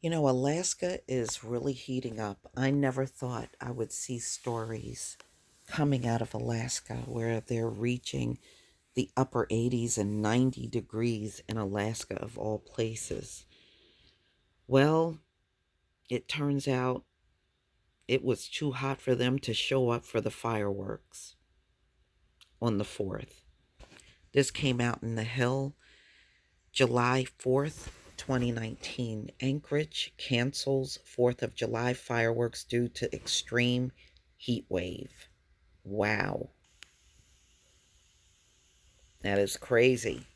Alaska is really heating up. I never thought I would see stories coming out of Alaska where they're reaching the upper 80s and 90 degrees in Alaska, of all places. Well, it turns out it was too hot for them to show up for the fireworks on the 4th. This came out in the Hill July 4th, 2019. Anchorage cancels 4th of July fireworks due to extreme heat wave. Wow, that is crazy.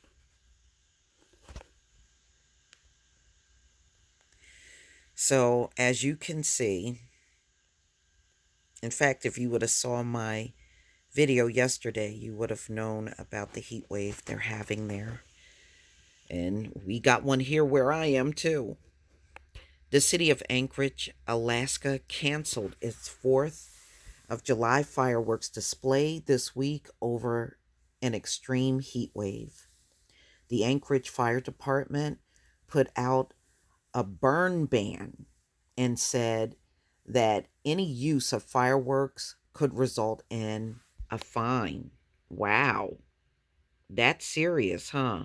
So, as you can see, in fact, if you would have saw my video yesterday, you would have known about the heat wave they're having there. And we got one here where I am too. The city of Anchorage, Alaska, canceled its 4th of July fireworks display this week over an extreme heat wave. The Anchorage Fire Department put out a burn ban and said that any use of fireworks could result in a fine. Wow. That's serious, huh?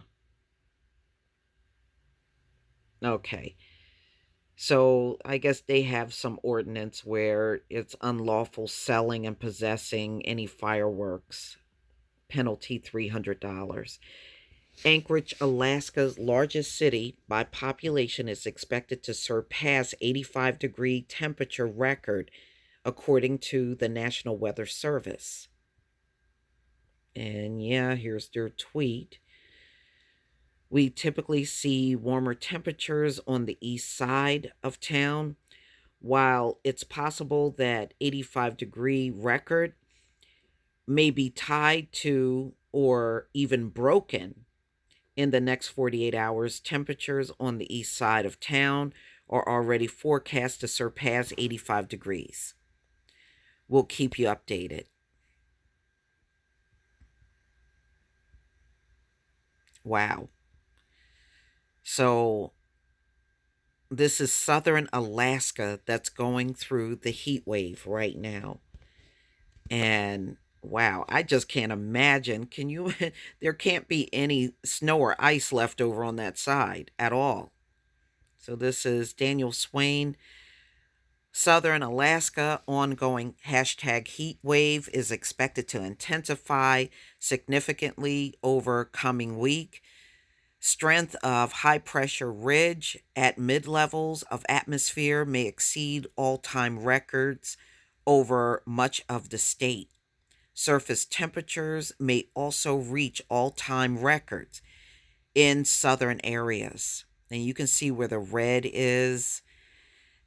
Okay. So I guess they have some ordinance where it's unlawful selling and possessing any fireworks. Penalty $300. Anchorage, Alaska's largest city by population, is expected to surpass 85-degree temperature record according to the National Weather Service. And yeah, here's their tweet. We typically see warmer temperatures on the east side of town, while it's possible that 85-degree record may be tied to or even broken in the next 48 hours. Temperatures on the east side of town are already forecast to surpass 85 degrees. We'll keep you updated. Wow. So this is southern Alaska that's going through the heat wave right now. And wow, I just can't imagine. Can you? There can't be any snow or ice left over on that side at all. So this is Daniel Swain. Southern Alaska ongoing hashtag heat wave is expected to intensify significantly over coming week. Strength of high pressure ridge at mid levels of atmosphere may exceed all time records over much of the state. Surface temperatures may also reach all time records in southern areas. And you can see where the red is,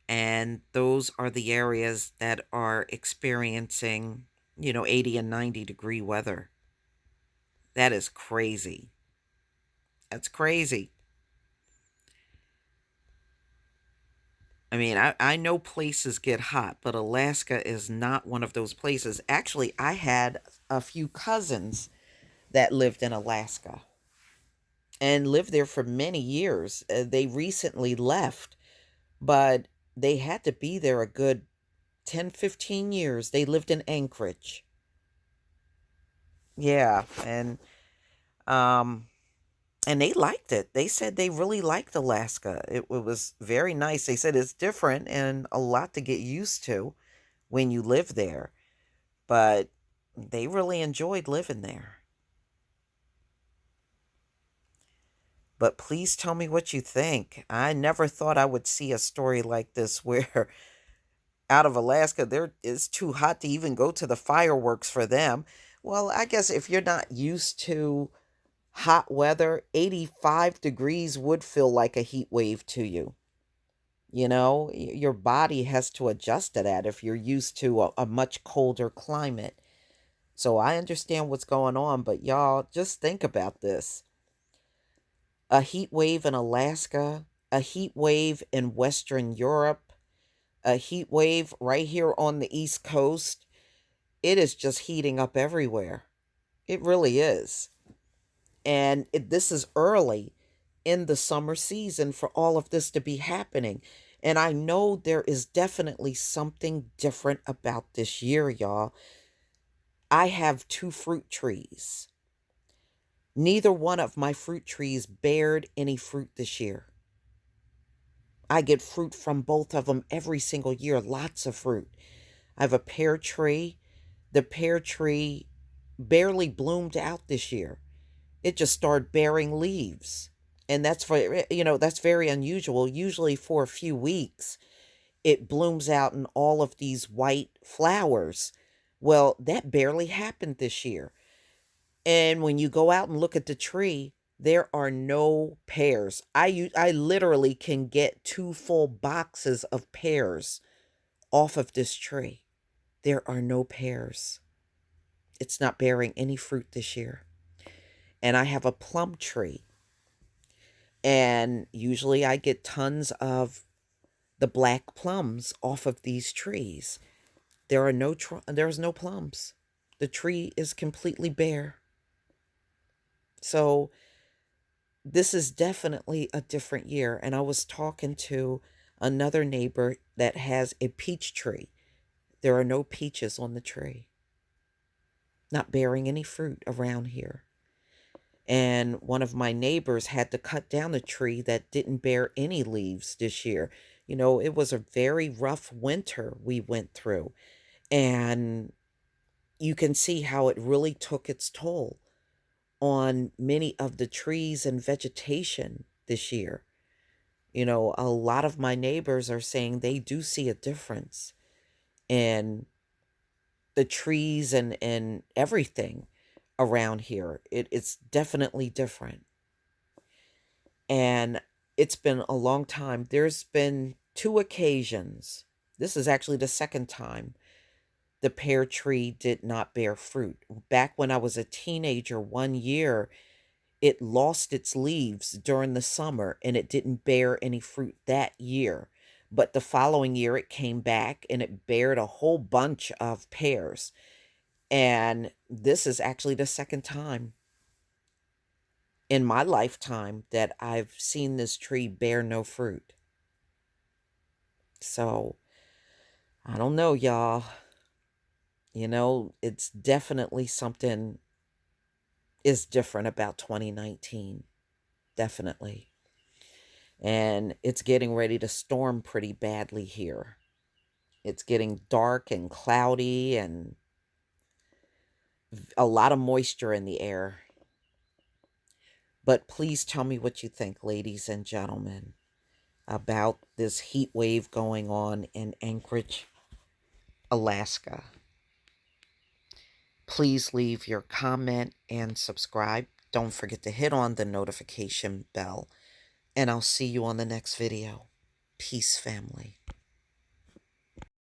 and those are the areas that are experiencing, 80 and 90-degree weather. That is crazy. That's crazy. I mean, I know places get hot, but Alaska is not one of those places. Actually, I had a few cousins that lived in Alaska and lived there for many years. They recently left, but they had to be there a good 10, 15 years. They lived in Anchorage. Yeah, um and they liked it. They said they really liked Alaska. It was very nice. They said it's different and a lot to get used to when you live there, but they really enjoyed living there. But please tell me what you think. I never thought I would see a story like this where out of Alaska there is too hot to even go to the fireworks for them. Well, I guess if you're not used to hot weather, 85 degrees would feel like a heat wave to you. Your body has to adjust to that if you're used to a much colder climate. So I understand what's going on, but y'all just think about this. A heat wave in Alaska, a heat wave in Western Europe, a heat wave right here on the East Coast. It is just heating up everywhere. It really is. And this is early. in the summer season for all of this to be happening. And I know there is definitely something different about this year, y'all. I have two fruit trees. Neither one of my fruit trees bared any fruit this year. I get fruit from both of them every single year, lots of fruit. I have a pear tree. The pear tree barely bloomed out this year. It just started bearing leaves. And that's very unusual. Usually for a few weeks, it blooms out in all of these white flowers. Well, that barely happened this year. And when you go out and look at the tree, there are no pears. I literally can get two full boxes of pears off of this tree. There are no pears. It's not bearing any fruit this year. And I have a plum tree. And usually I get tons of the black plums off of these trees. There's no plums. The tree is completely bare. So this is definitely a different year. And I was talking to another neighbor that has a peach tree. There are no peaches on the tree, not bearing any fruit around here. And one of my neighbors had to cut down a tree that didn't bear any leaves this year. It was a very rough winter we went through. And you can see how it really took its toll on many of the trees and vegetation this year. A lot of my neighbors are saying they do see a difference in the trees and everything around here. It's definitely different. And it's been a long time. There's been two occasions. This is actually the second time the pear tree did not bear fruit. Back when I was a teenager, one year, it lost its leaves during the summer and it didn't bear any fruit that year. But the following year, it came back and it bared a whole bunch of pears. And this is actually the second time in my lifetime that I've seen this tree bear no fruit. So, I don't know, y'all. It's definitely something is different about 2019. Definitely. And it's getting ready to storm pretty badly here. It's getting dark and cloudy and a lot of moisture in the air. But please tell me what you think, ladies and gentlemen, about this heat wave going on in Anchorage, Alaska. Please leave your comment and subscribe. Don't forget to hit on the notification bell. And I'll see you on the next video. Peace, family.